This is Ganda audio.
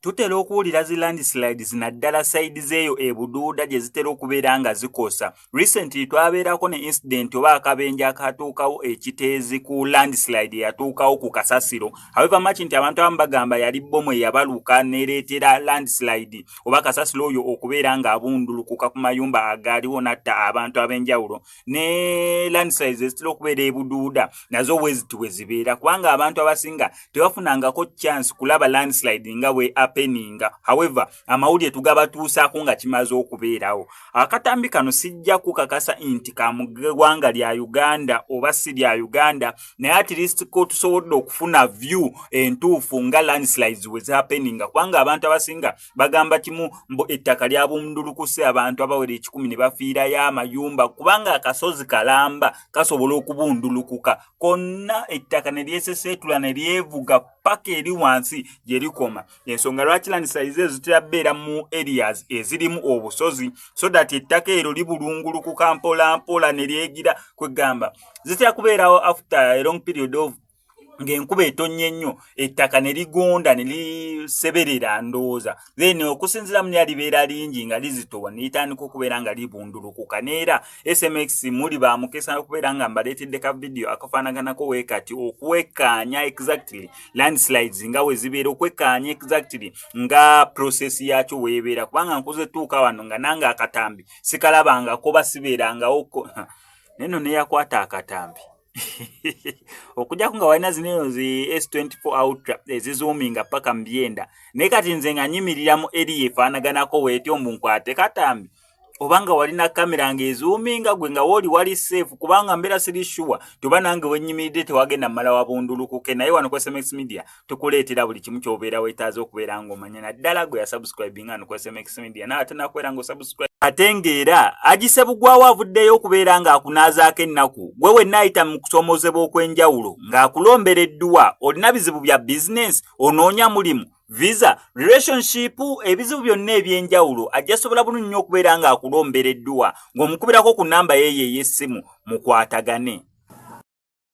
tutera okuwulira zi landslides naddala side zeeyo ebuduuda gye zitera okubeera nga zikosa. Recently twabeerako ne incident oba akabenje akatuukawo ekiteezi ku landslide eyatuukawo ku Kasasiro. However much nti abantu abamu bagamba yali bbomu eyabaluka nereetera landslide oba Kasasiro oyo okubeera nga abundulukuka ku mayumba agaaliwo natta abantu ab'enjawulo. Ne landslides ezitera okubeera ebuduuda nazo bwe zibeera kubanga abantu abasinga tebafunangako chance kulaba landslide nga bwe happeninga. However amawulire tugabatuusaako nga kimaze okubeerawo. Akatambi kano sijja kukakasa nti ka mu ggwanga lya Uganda oba si lya Uganda, naye at least ko tusobodde okufuna view entuufu nga landslides we happeninga kubanga abantu abasinga bagamba kimu mbo ettaka lya bundulukuse abantu abawera 10 ne bafiirayo amayumba kubanga akasozi kalamba kasobola okubundulukuka konna ettaka ne lyeseseetula ne lyevuga paka eri wansi gye likoma. Ensonga lwaki landslides ezo zitera beera mu areas ezirimu obusozi so that ettaka ero libulungulukuka mpola mpola ne lyegira kwegamba zitera kubeerawo after a long period of ng'enkuba etonnye nnyo ettaka ne ligonda ne liseberera ndowooza then okusinziira mu lyalibeera lingi nga lizitowa ne litandika okubeera nga libundulukuka. Neera SMX muli bamukesa okubeera nga mbaleetedde ka video akafaanaganako weekati okuwekkaanya exactly landslides nga we zibeera, okwekkaanya exactly nga process yakyo weebeera kubanga nkuze tuuka wano nga nange akatambi sikalabangako basibeerangawo neno neyakwata akatambi okujja nga walina zineno zi S24 Ultra ezizoominga paka mbyenda naye kati nze nga nyimirira mu eri efaanaganako weetyo mbunkwate katambi obanga walina kamera ng'ezoominga gwe nga wali safe kubanga mbeera siri sure tuba nange wennyimiridde tewagenda mmala wabundulukuke. Naye wano ku SMX Media tukuleetera buli kimu ky'obeera weetaaze okubeera ng'omanya naddala gwe yasubscribinga hano ku SMX Media nawe ate nakubeera ng'osubscribe ate ng'era agise bugwawo avuddeyo okubeera ng'akunaazaako ennaku gwe wenna ayita mu kusoomozebwa okw'enjawulo ng'akulombera edduwa olina bizibu bya business onoonya mulimu visa relationship ebizibu byonna ebyenjawulo ajja sobola bulungi nnyo okubeera ng'akulombera edduwa ng'omukubirako ku namba yeeyo ey'essimu mukwatagane.